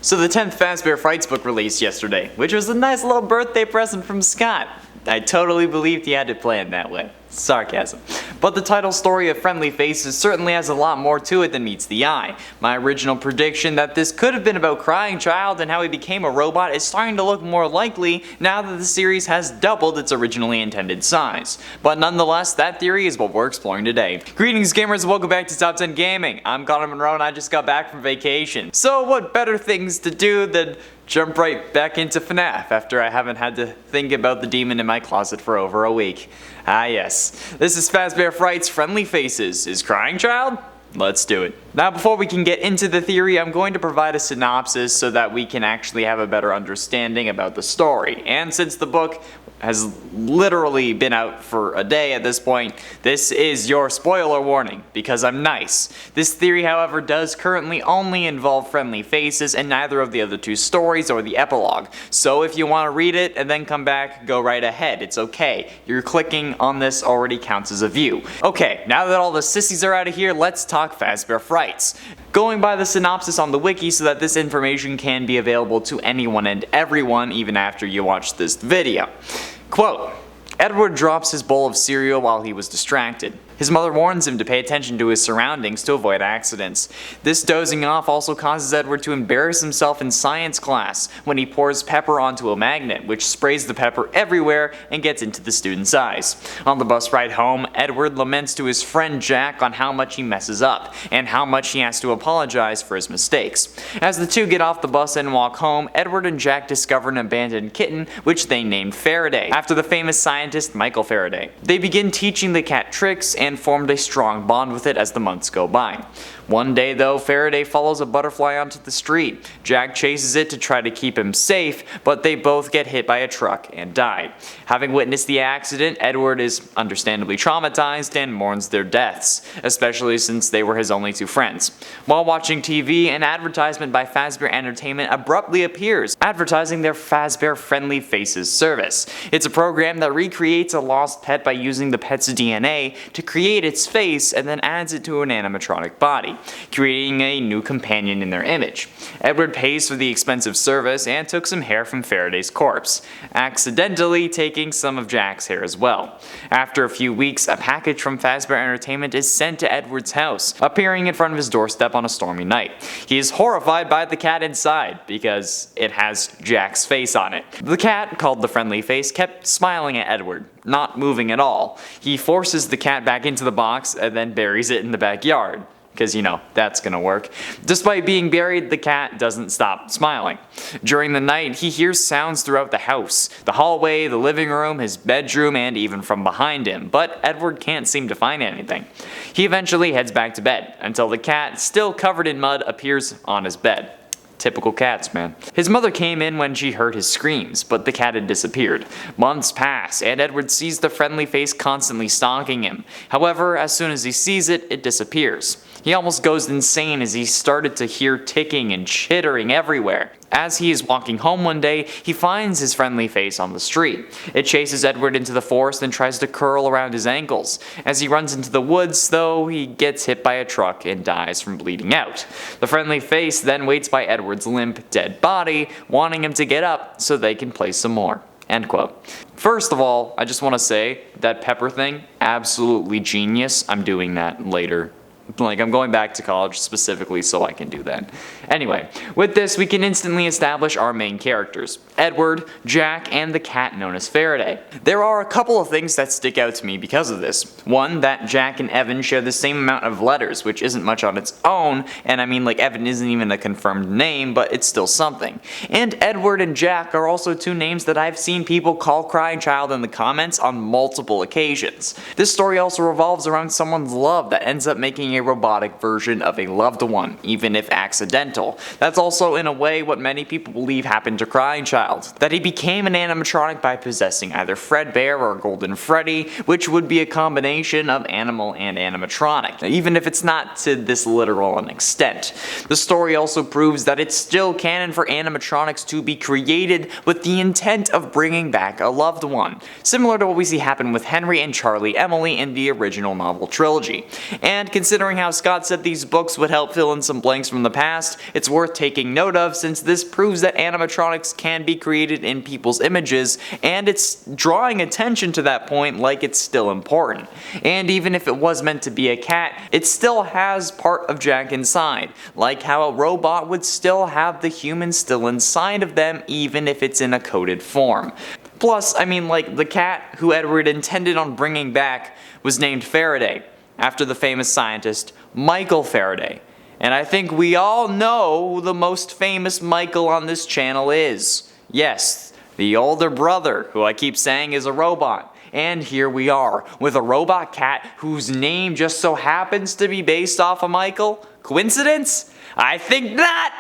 So the 10th Fazbear Frights book released yesterday, which was a nice little birthday present from Scott. I totally believed he had it planned that way. Sarcasm. But the title story of Friendly Faces certainly has a lot more to it than meets the eye. My original prediction that this could have been about Crying Child and how he became a robot is starting to look more likely now that the series has doubled its originally intended size. But nonetheless, that theory is what we're exploring today. Greetings gamers and welcome back to Top 10 Gaming. I'm Connor Monroe and I just got back from vacation. So what better things to do than jump right back into FNAF after I haven't had to think about the demon in my closet for over a week. Ah yes, this is Fazbear Frights Friendly Faces. Is Crying Child? Let's do it. Now before we can get into the theory, I'm going to provide a synopsis so that we can actually have a better understanding about the story. And since the book has literally been out for a day at this point, this is your spoiler warning, because I'm nice. This theory, however, does currently only involve Friendly Faces and neither of the other two stories or the epilogue. So if you want to read it and then come back, go right ahead. It's okay. Your clicking on this already counts as a view. Okay, now that all the sissies are out of here, let's talk Fazbear Frights. Going by the synopsis on the wiki so that this information can be available to anyone and everyone even after you watch this video. Quote, Edward drops his bowl of cereal while he was distracted. His mother warns him to pay attention to his surroundings to avoid accidents. This dozing off also causes Edward to embarrass himself in science class when he pours pepper onto a magnet, which sprays the pepper everywhere and gets into the student's eyes. On the bus ride home, Edward laments to his friend Jack on how much he messes up, and how much he has to apologize for his mistakes. As the two get off the bus and walk home, Edward and Jack discover an abandoned kitten, which they named Faraday, after the famous scientist Michael Faraday. They begin teaching the cat tricks and formed a strong bond with it as the months go by. One day though, Faraday follows a butterfly onto the street. Jack chases it to try to keep him safe, but they both get hit by a truck and die. Having witnessed the accident, Edward is understandably traumatized and mourns their deaths, especially since they were his only two friends. While watching TV, an advertisement by Fazbear Entertainment abruptly appears, advertising their Fazbear Friendly Faces service. It's a program that recreates a lost pet by using the pet's DNA to create its face and then adds it to an animatronic body, creating a new companion in their image. Edward pays for the expensive service and took some hair from Faraday's corpse, accidentally taking some of Jack's hair as well. After a few weeks, a package from Fazbear Entertainment is sent to Edward's house, appearing in front of his doorstep on a stormy night. He is horrified by the cat inside, because it has Jack's face on it. The cat, called the Friendly Face, kept smiling at Edward, not moving at all. He forces the cat back into the box and then buries it in the backyard. Because, you know, that's gonna work. Despite being buried, the cat doesn't stop smiling. During the night, he hears sounds throughout the house, the hallway, the living room, his bedroom, and even from behind him, but Edward can't seem to find anything. He eventually heads back to bed, until the cat, still covered in mud, appears on his bed. Typical cats, man. His mother came in when she heard his screams, but the cat had disappeared. Months pass, and Edward sees the Friendly Face constantly stalking him. However, as soon as he sees it, it disappears. He almost goes insane as he started to hear ticking and chittering everywhere. As he is walking home one day, he finds his Friendly Face on the street. It chases Edward into the forest and tries to curl around his ankles. As he runs into the woods, though, he gets hit by a truck and dies from bleeding out. The Friendly Face then waits by Edward's limp, dead body, wanting him to get up so they can play some more. End quote. First of all, I just want to say that pepper thing, absolutely genius. I'm doing that later. Like, I'm going back to college specifically so I can do that. Anyway, with this we can instantly establish our main characters, Edward, Jack, and the cat known as Faraday. There are a couple of things that stick out to me because of this. One, that Jack and Evan share the same amount of letters, which isn't much on its own, and I mean, like, Evan isn't even a confirmed name, but it's still something. And Edward and Jack are also two names that I've seen people call Crying Child in the comments on multiple occasions. This story also revolves around someone's love that ends up making a robotic version of a loved one, even if accidental. That's also in a way what many people believe happened to Crying Child, that he became an animatronic by possessing either Fredbear or Golden Freddy, which would be a combination of animal and animatronic, even if it's not to this literal an extent. The story also proves that it's still canon for animatronics to be created with the intent of bringing back a loved one, similar to what we see happen with Henry and Charlie Emily in the original novel trilogy. And considering considering how Scott said these books would help fill in some blanks from the past, it's worth taking note of since this proves that animatronics can be created in people's images, and it's drawing attention to that point like it's still important. And even if it was meant to be a cat, it still has part of Jack inside, like how a robot would still have the human still inside of them even if it's in a coded form. Plus, I mean, like, the cat who Edward intended on bringing back was named Faraday, after the famous scientist Michael Faraday. And I think we all know who the most famous Michael on this channel is. Yes, the older brother, who I keep saying is a robot. And here we are, with a robot cat whose name just so happens to be based off of Michael. Coincidence? I think not!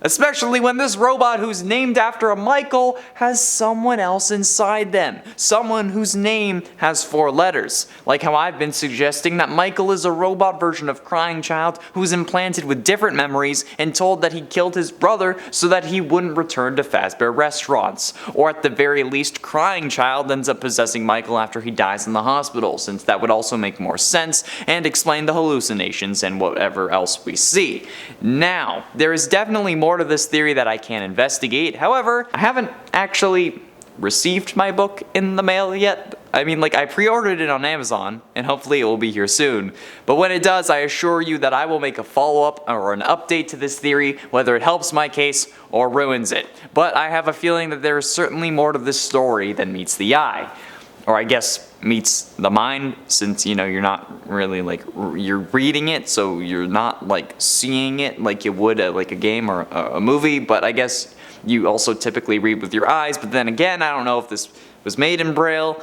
Especially when this robot who's named after a Michael has someone else inside them. Someone whose name has 4 letters. Like how I've been suggesting that Michael is a robot version of Crying Child who's implanted with different memories and told that he killed his brother so that he wouldn't return to Fazbear restaurants. Or at the very least, Crying Child ends up possessing Michael after he dies in the hospital, since that would also make more sense and explain the hallucinations and whatever else we see. Now, there is definitely more to this theory that I can investigate. However, I haven't actually received my book in the mail yet. I mean, like, I pre-ordered it on Amazon, and hopefully it will be here soon. But when it does, I assure you that I will make a follow-up or an update to this theory, whether it helps my case or ruins it. But I have a feeling that there is certainly more to this story than meets the eye. Or I guess meets the mind, since, you know, you're not really, like, you're reading it, so you're not, like, seeing it like you would like a game or a movie, but I guess you also typically read with your eyes. But then again, I don't know if this was made in Braille.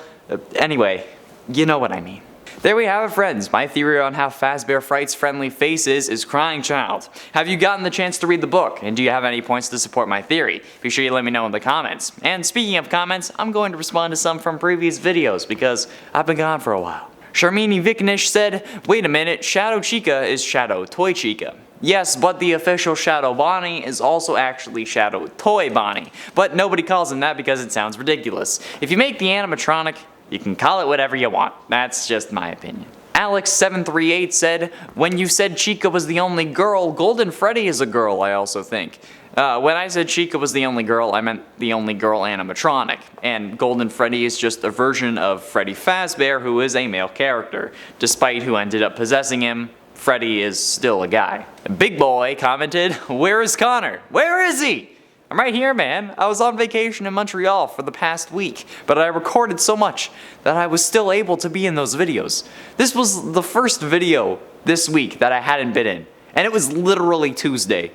Anyway, you know what I mean. There we have it, friends, my theory on how Fazbear Frights' friendly faces is Crying Child. Have you gotten the chance to read the book, and do you have any points to support my theory? Be sure you let me know in the comments. And speaking of comments, I'm going to respond to some from previous videos because I've been gone for a while. Sharmini Viknish said, wait a minute, Shadow Chica is Shadow Toy Chica. Yes, but the official Shadow Bonnie is also actually Shadow Toy Bonnie, but nobody calls him that because it sounds ridiculous. If you make the animatronic, you can call it whatever you want. That's just my opinion. Alex738 said, when you said Chica was the only girl, Golden Freddy is a girl, I also think. When I said Chica was the only girl, I meant the only girl animatronic. And Golden Freddy is just a version of Freddy Fazbear, who is a male character. Despite who ended up possessing him, Freddy is still a guy. Big Boy commented, where is Connor? Where is he? I'm right here, man. I was on vacation in Montreal for the past week, but I recorded so much that I was still able to be in those videos. This was the first video this week that I hadn't been in, and it was literally Tuesday.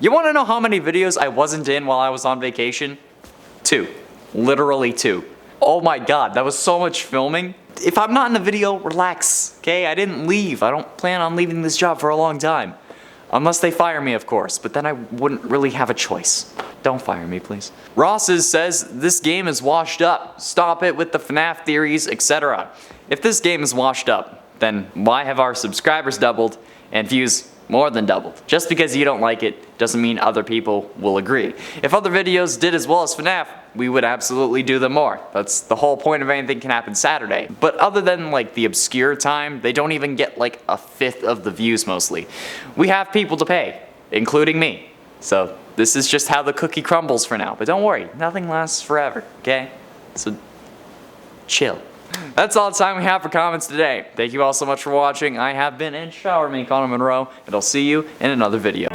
You want to know how many videos I wasn't in while I was on vacation? 2. Literally 2. Oh my god, that was so much filming. If I'm not in a video, relax, okay? I didn't leave. I don't plan on leaving this job for a long time. Unless they fire me, of course, but then I wouldn't really have a choice. Don't fire me, please. Ross's says, this game is washed up. Stop it with the FNAF theories, etc. If this game is washed up, then why have our subscribers doubled and views more than doubled? Just because you don't like it doesn't mean other people will agree. If other videos did as well as FNAF, we would absolutely do them more. That's the whole point of Anything Can Happen Saturday. But other than like the obscure time, they don't even get like a fifth of the views mostly. We have people to pay, including me. So this is just how the cookie crumbles for now. But don't worry, nothing lasts forever, okay? So chill. That's all the time we have for comments today. Thank you all so much for watching. I have been in Shower Me, Connor Monroe, and I'll see you in another video.